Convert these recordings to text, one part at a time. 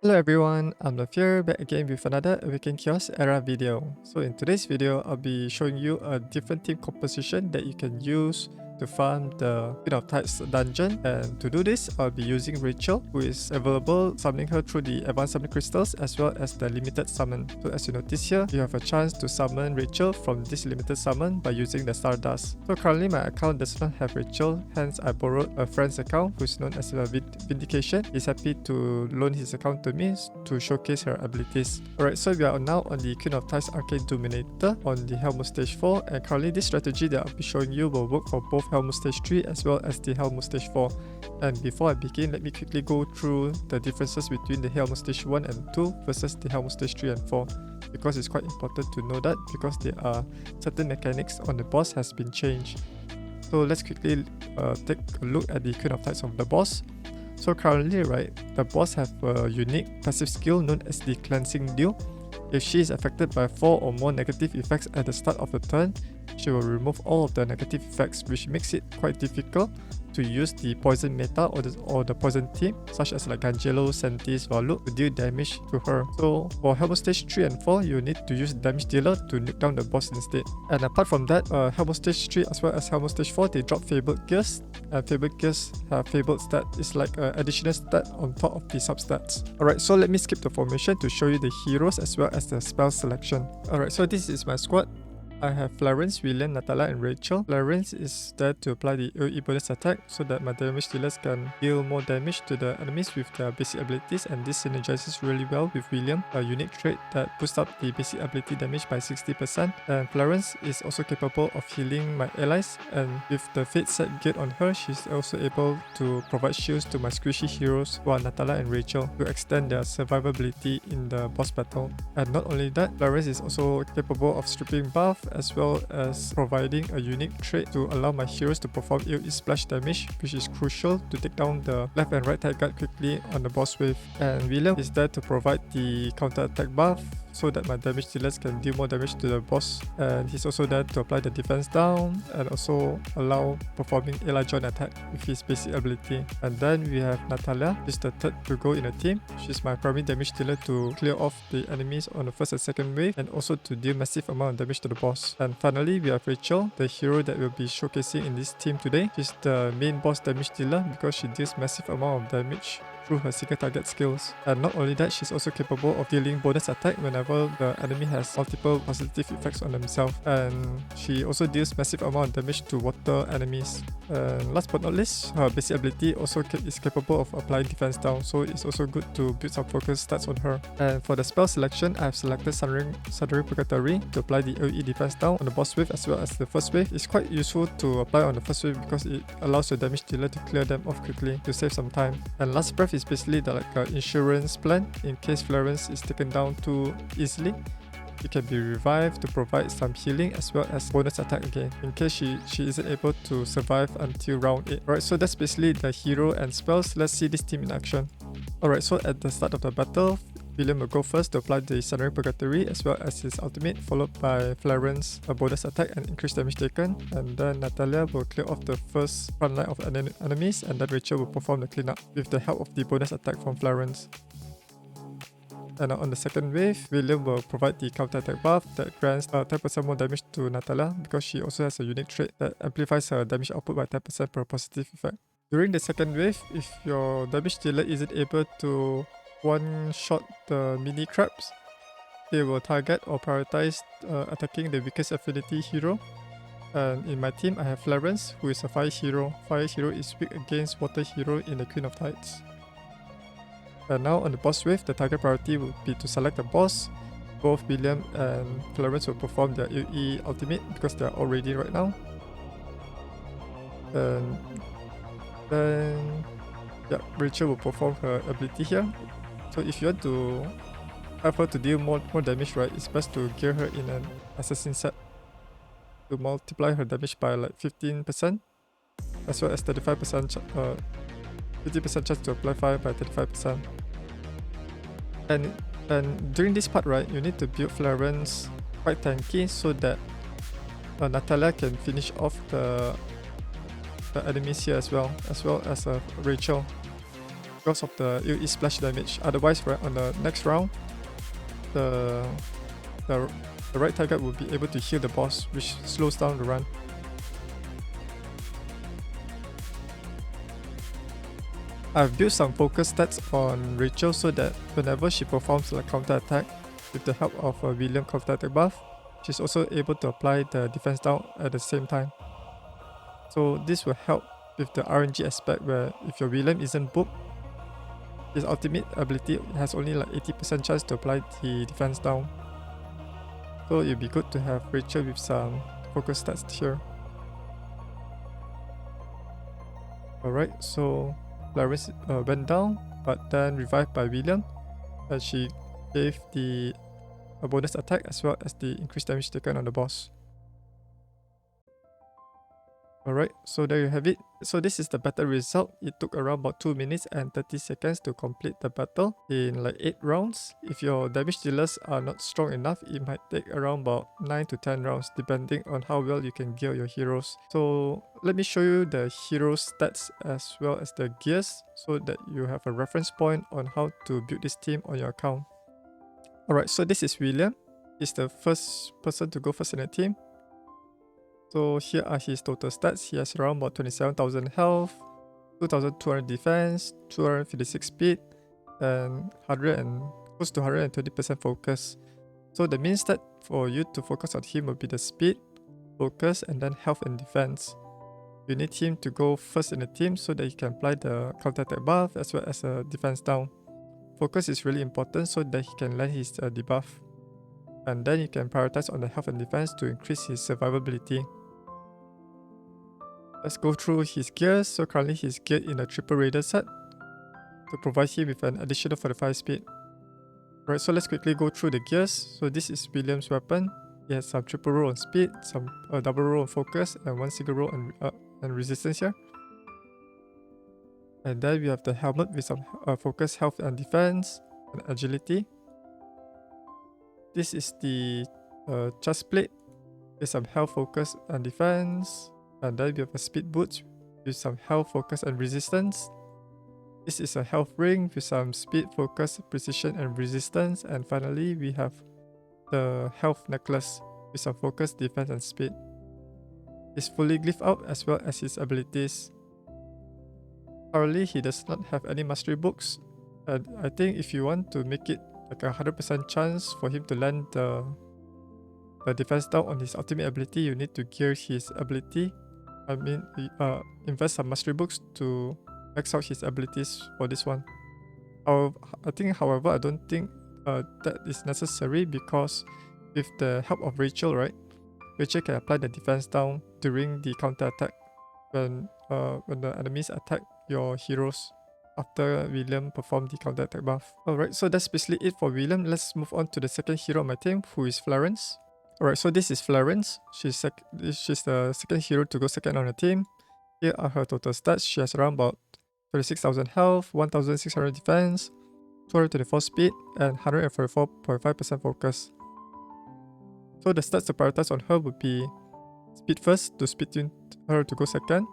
Hello everyone, I'm Nathalia back again with another Awaken Chaos era video. So in today's video, I'll be showing you a different team composition that you can use to farm the Queen of Tides dungeon. And to do this, I'll be using Rachel, who is available summoning her through the advanced summon crystals as well as the limited summon. So as you notice here, you have a chance to summon Rachel from this limited summon by using the Stardust. So currently my account does not have Rachel, hence I borrowed a friend's account who is known as Vindication. He's happy to loan his account to me to showcase her abilities. Alright, so we are now on the Queen of Tides Arcane Dominator on the Helmut Stage 4, and currently this strategy that I'll be showing you will work for both Helmut Stage 3 as well as the Helmut Stage 4. And before I begin, let me quickly go through the differences between the Helmut Stage 1 and 2 versus the Helmut Stage 3 and 4, because it's quite important to know that because there are certain mechanics on the boss has been changed. So let's quickly take a look at the Queen of Tides of the boss. So currently, right, the boss have a unique passive skill known as the Cleansing Dew. If she is affected by 4 or more negative effects at the start of the turn, she will remove all of the negative effects, which makes it quite difficult to use the poison meta or the poison team, such as like Angelo, Sentis, Valuk to deal damage to her. So for Helmut Stage 3 and 4, you need to use Damage Dealer to nuke down the boss instead. And apart from that, Helmut Stage 3 as well as Helmut Stage 4, they drop Fabled Gears. And Fabled Gears have Fabled stat. It's like an additional stat on top of the substats. Alright, so let me skip the formation to show you the heroes as well as the spell selection. Alright, so this is my squad. I have Flarence, William, Nathalia, and Rachel. Flarence is there to apply the AoE bonus attack so that my damage dealers can deal more damage to the enemies with their basic abilities, and this synergizes really well with William, a unique trait that boosts up the basic ability damage by 60%. And Flarence is also capable of healing my allies, and with the Fate set gate on her, she's also able to provide shields to my squishy heroes who are Nathalia and Rachel to extend their survivability in the boss battle. And not only that, Flarence is also capable of stripping buff as well as providing a unique trait to allow my heroes to perform AoE splash damage, which is crucial to take down the left and right type guard quickly on the boss wave. And William is there to provide the counter attack buff so that my damage dealers can deal more damage to the boss, and he's also there to apply the defense down and also allow performing ally joint attack with his basic ability. And then we have Nathalia, she's the third to go in a team. She's my primary damage dealer to clear off the enemies on the first and second wave, and also to deal massive amount of damage to the boss. And finally we have Rachel, the hero that we'll be showcasing in this team today. She's the main boss damage dealer because she deals massive amount of damage through her single target skills. And not only that, she's also capable of dealing bonus attack whenever the enemy has multiple positive effects on themselves, and she also deals massive amount of damage to water enemies. And last but not least, her basic ability also is capable of applying defense down, so it's also good to build some focus stats on her. And for the spell selection, I have selected Sundering Purgatory to apply the AoE defense down on the boss wave as well as the first wave. It's quite useful to apply on the first wave because it allows your damage dealer to clear them off quickly to save some time. And last breath is basically like an insurance plan in case Flarence is taken down too easily. It can be revived to provide some healing as well as bonus attack again in case she isn't able to survive until round 8. Alright, so that's basically the hero and spells. Let's see this team in action. Alright, so at the start of the battle, William will go first to apply the Sundering Purgatory as well as his ultimate, followed by Flarence, a bonus attack and increased damage taken. And then Nathalia will clear off the first front line of enemies, and then Rachel will perform the cleanup with the help of the bonus attack from Flarence. And on the second wave, William will provide the counter attack buff that grants 10% more damage to Nathalia because she also has a unique trait that amplifies her damage output by 10% per positive effect. During the second wave, if your damage dealer isn't able to one-shot the mini crabs, they will target or prioritize attacking the weakest affinity hero. And in my team, I have Flarence, who is a fire hero. Fire hero is weak against water hero in the Queen of Tides. And now on the boss wave, the target priority would be to select a boss. Both William and Flarence will perform their AoE ultimate because they are all ready right now. And then Rachel will perform her ability here. So if you want to have her to deal more damage, right, it's best to gear her in an assassin set to multiply her damage by like 15%, as well as 35%, 50% chance to apply fire by 35%. And during this part, right, you need to build Flarence quite tanky so that Nathalia can finish off the enemies here as well as Rachel. because of the AoE splash damage. Otherwise, right, on the next round, the right target will be able to heal the boss, which slows down the run. I've built some focus stats on Rachel so that whenever she performs a counter attack with the help of a William counter attack buff, she's also able to apply the defense down at the same time. So this will help with the RNG aspect where if your William isn't booked, his ultimate ability has only like 80% chance to apply the defense down. So it'll be good to have Rachel with some focus stats here. Alright, so Flarence went down, but then revived by William, and she gave a bonus attack as well as the increased damage taken on the boss. Alright, so there you have it. So this is the battle result. It took around about 2 minutes and 30 seconds to complete the battle in like 8 rounds. If your damage dealers are not strong enough, it might take around about 9 to 10 rounds depending on how well you can gear your heroes. So let me show you the hero stats as well as the gears so that you have a reference point on how to build this team on your account. Alright, so this is William. He's the first person to go first in the team. So here are his total stats. He has around about 27,000 health, 2,200 defense, 256 speed, and close to 120% focus. So the main stat for you to focus on him will be the speed, focus, and then health and defense. You need him to go first in the team so that he can apply the counter attack buff as well as a defense down. Focus is really important so that he can land his debuff. And then you can prioritize on the health and defense to increase his survivability. Let's go through his gears. So currently he's geared in a triple raider set to provide him with an additional 45 speed. Right, so let's quickly go through the gears. So this is William's weapon. He has some triple roll on speed, some double roll on focus, and one single roll and resistance here. And then we have the helmet with some focus, health and defense, and agility. This is the chest plate with some health, focus, and defense. And then we have a speed boot with some health, focus, and resistance. This is a health ring with some speed, focus, precision, and resistance. And finally, we have the health necklace with some focus, defense, and speed. It's fully glyphed out as well as his abilities. Currently, he does not have any mastery books. And I think if you want to make it like a 100% chance for him to land the defense down on his ultimate ability, you need to gear his ability. I mean, invest some mastery books to max out his abilities for this one. However, I don't think that is necessary because with the help of Rachel, right? Rachel can apply the defense down during the counter attack when the enemies attack your heroes after William performed the counter attack buff. Alright, so that's basically it for William. Let's move on to the second hero on my team, who is Flarence. Alright, so this is Flarence. She's the second hero to go second on the team. Here are her total stats. She has around about 26,000 health, 1,600 defense, 224 speed, and 144.5% focus. So the stats to prioritize on her would be speed first to speed tune her to go second,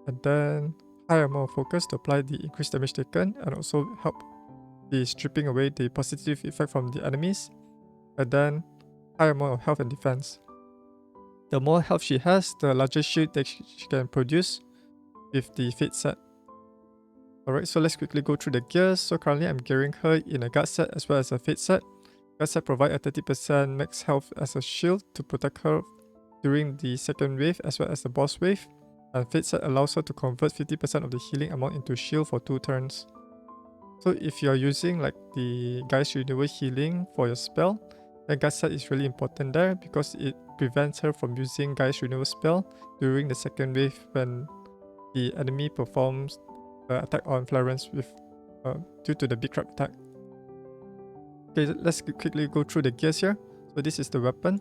and then high amount of focus to apply the increased damage taken and also help the stripping away the positive effect from the enemies, and then high amount of health and defense. The more health she has, the larger shield that she can produce with the Fate set. Alright, so let's quickly go through the gears. So currently I'm gearing her in a guard set as well as a Fate set. Guard set provides a 30% max health as a shield to protect her during the second wave as well as the boss wave. And Fate set allows her to convert 50% of the healing amount into shield for 2 turns. So if you're using like the Geist Renewal healing for your spell, then guard set is really important there because it prevents her from using Geist Renewal spell during the second wave when the enemy performs the attack on Flarence with due to the big crab attack. Okay, let's quickly go through the gears here. So this is the weapon.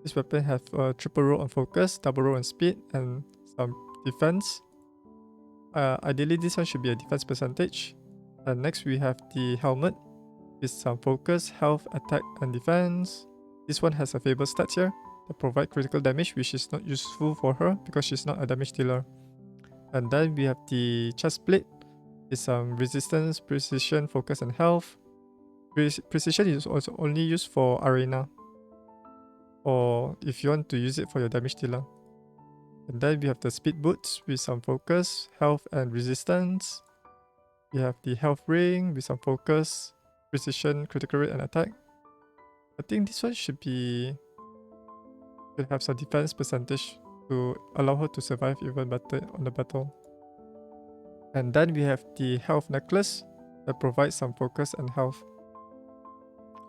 This weapon has triple roll on focus, double roll on speed, and some defense. Ideally, this one should be a defense percentage. And next we have the helmet with some focus, health, attack, and defense. This one has a fable stats here that provide critical damage, which is not useful for her because she's not a damage dealer. And then we have the chest plate With some resistance, precision, focus, and health. Precision is also only used for arena, or if you want to use it for your damage dealer. And then we have the speed boots with some focus, health, and resistance. We have the health ring with some focus, precision, critical rate, and attack. I think this one should have some defense percentage to allow her to survive even better on the battle. And then we have the health necklace that provides some focus and health.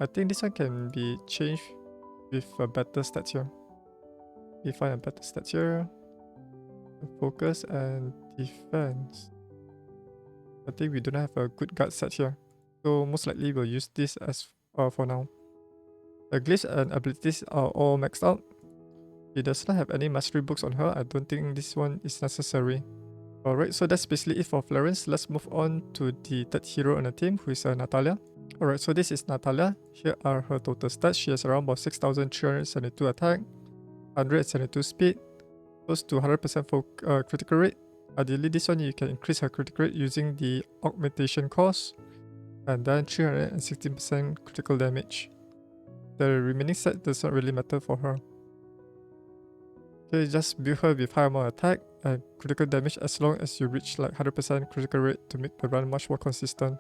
I think this one can be changed with a better stats here. We find a better stats here. Focus and defense. I think we don't have a good guard set here, so most likely we'll use this as for now. The glyphs and abilities are all maxed out. She does not have any mastery books on her. I don't think this one is necessary. Alright, so that's basically it for Flarence. Let's move on to the third hero on the team, who is Nathalia. Alright, so this is Nathalia. Here are her total stats. She has around about 6,372 attack, 172 speed, close to 100% critical rate. Ideally, this one you can increase her critical rate using the augmentation cost, and then 316% critical damage. The remaining set does not really matter for her. Okay, just build her with high amount of attack and critical damage as long as you reach like 100% critical rate to make the run much more consistent.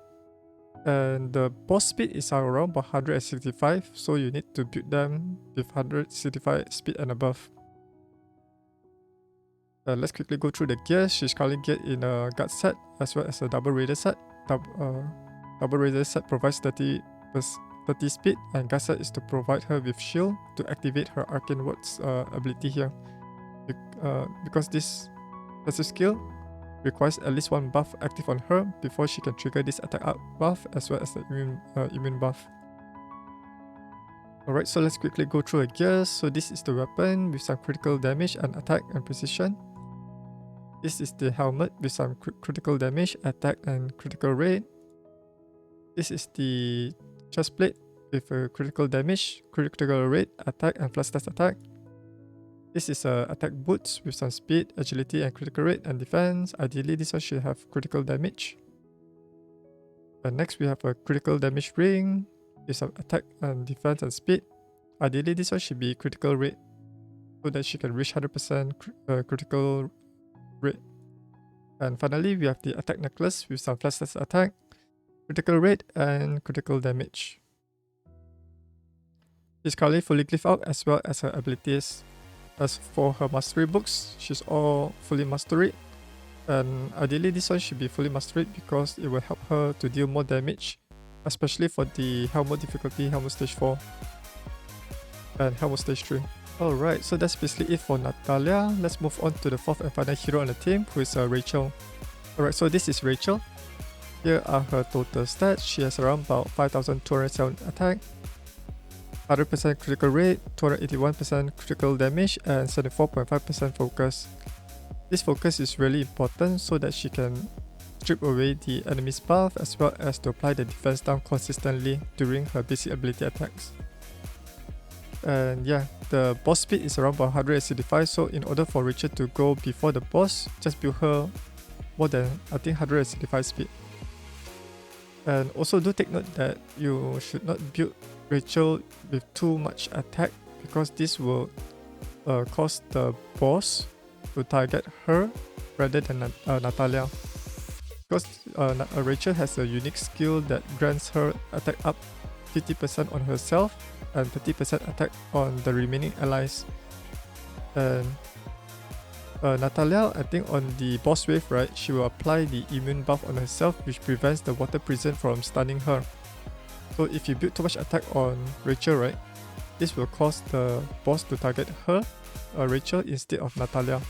And the boss speed is around 165, so you need to build them with 165 speed and above. Let's quickly go through the gears. She's currently geared in a guard set as well as a double raider set. Double raider set provides 30 speed, and guard set is to provide her with shield to activate her arcane words ability here. Because this passive skill requires at least one buff active on her before she can trigger this attack up buff as well as the immune buff. Alright, so let's quickly go through her gears. So this is the weapon with some critical damage and attack and precision. This is the helmet with some critical damage, attack, and critical rate. This is the chest plate with a critical damage, critical rate, attack, and plus stats attack. This is attack boots with some speed, agility, and critical rate and defense. Ideally, this one should have critical damage. And next, we have a critical damage ring with some attack and defense and speed. Ideally, this one should be critical rate so that she can reach 100% critical rate. And finally, we have the attack necklace with some flash stats attack, critical rate, and critical damage. She's currently fully glyphed out as well as her abilities. As for her mastery books, she's all fully mastered, and ideally this one should be fully mastered because it will help her to deal more damage, especially for the Helmut difficulty, Helmut stage 4 and Helmut stage 3. Alright, so that's basically it for Nathalia. Let's move on to the fourth and final hero on the team, who is Rachel. Alright, so this is Rachel. Here are her total stats. She has around about 5,207 attack, 100% critical rate, 281% critical damage, and 74.5% focus. This focus is really important so that she can strip away the enemy's buff as well as to apply the defense down consistently during her basic ability attacks. And yeah, the boss speed is around 165, so in order for Rachel to go before the boss, just build her more than I think 165 speed. And also do take note that you should not build Rachel with too much attack because this will cause the boss to target her rather than Nathalia. Because Rachel has a unique skill that grants her attack up 50% on herself and 30% attack on the remaining allies. And Nathalia, I think on the boss wave, right, she will apply the immune buff on herself, which prevents the water prison from stunning her. So if you build too much attack on Rachel, right, this will cause the boss to target her, Rachel, instead of Nathalia,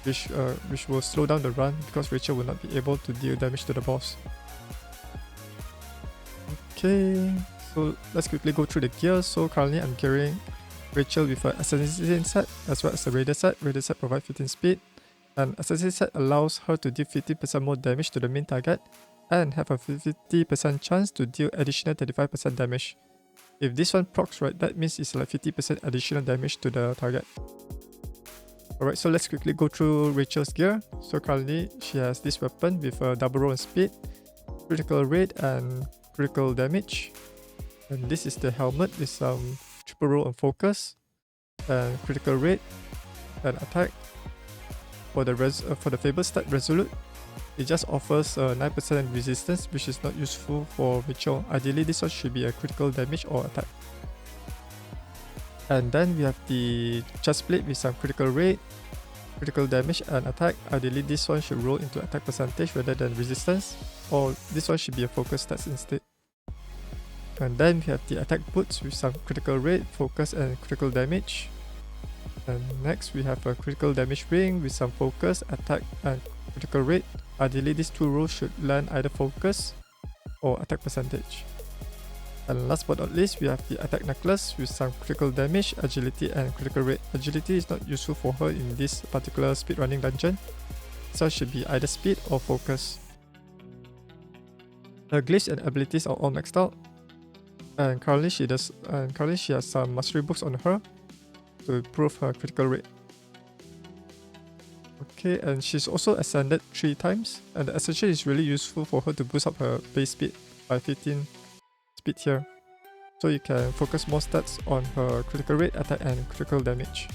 which will slow down the run because Rachel will not be able to deal damage to the boss. Okay, so let's quickly go through the gears. So currently I'm gearing Rachel with an assassin set as well as a raider set. Raider set provides 15 speed, and assassin set allows her to deal 50% more damage to the main target and have a 50% chance to deal additional 35% damage. If this one procs, right, that means it's like 50% additional damage to the target. Alright, so let's quickly go through Rachel's gear. So currently she has this weapon with a double roll on speed, critical rate and critical damage. And this is the helmet with some triple roll on focus and critical rate and attack. For the Fabled Stat Resolute, it just offers a 9% resistance, which is not useful for Rachel. Ideally, this one should be a critical damage or attack. And then we have the chest plate with some critical rate, critical damage and attack. Ideally, this one should roll into attack percentage rather than resistance, or this one should be a focus stats instead. And then we have the attack boots with some critical rate, focus and critical damage. And next we have a critical damage ring with some focus, attack and critical rate. Ideally, these two rolls should land either focus or attack percentage. And last but not least, we have the attack necklace with some critical damage, agility and critical rate. Agility is not useful for her in this particular speedrunning dungeon, so it should be either speed or focus. Her glyphs and abilities are all maxed out, and currently she has some mastery books on her to improve her critical rate. Okay, and she's also ascended 3 times, and the ascension is really useful for her to boost up her base speed by 15 speed here. So you can focus more stats on her critical rate, attack and critical damage.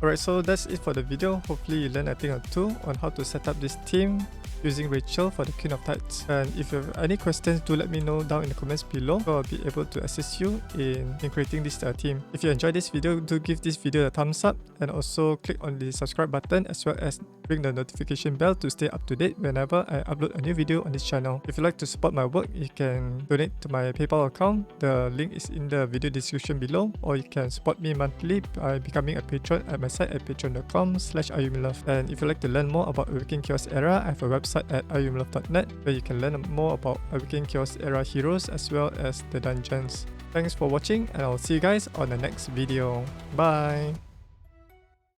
Alright, so that's it for the video. Hopefully you learned a thing or two on how to set up this team using Rachel for the Queen of Tides. And if you have any questions, do let me know down in the comments below, so I'll be able to assist you in creating this team. If you enjoyed this video, do give this video a thumbs up and also click on the subscribe button as well as ring the notification bell to stay up to date whenever I upload a new video on this channel. If you'd like to support my work, you can donate to my PayPal account. The link is in the video description below, or you can support me monthly by becoming a patron at my site at patreon.com/Ayumilove. And if you'd like to learn more about Awaken Chaos Era, I have a website at ayumilove.net where you can learn more about Awaken Chaos Era heroes as well as the dungeons. Thanks for watching, and I'll see you guys on the next video. Bye!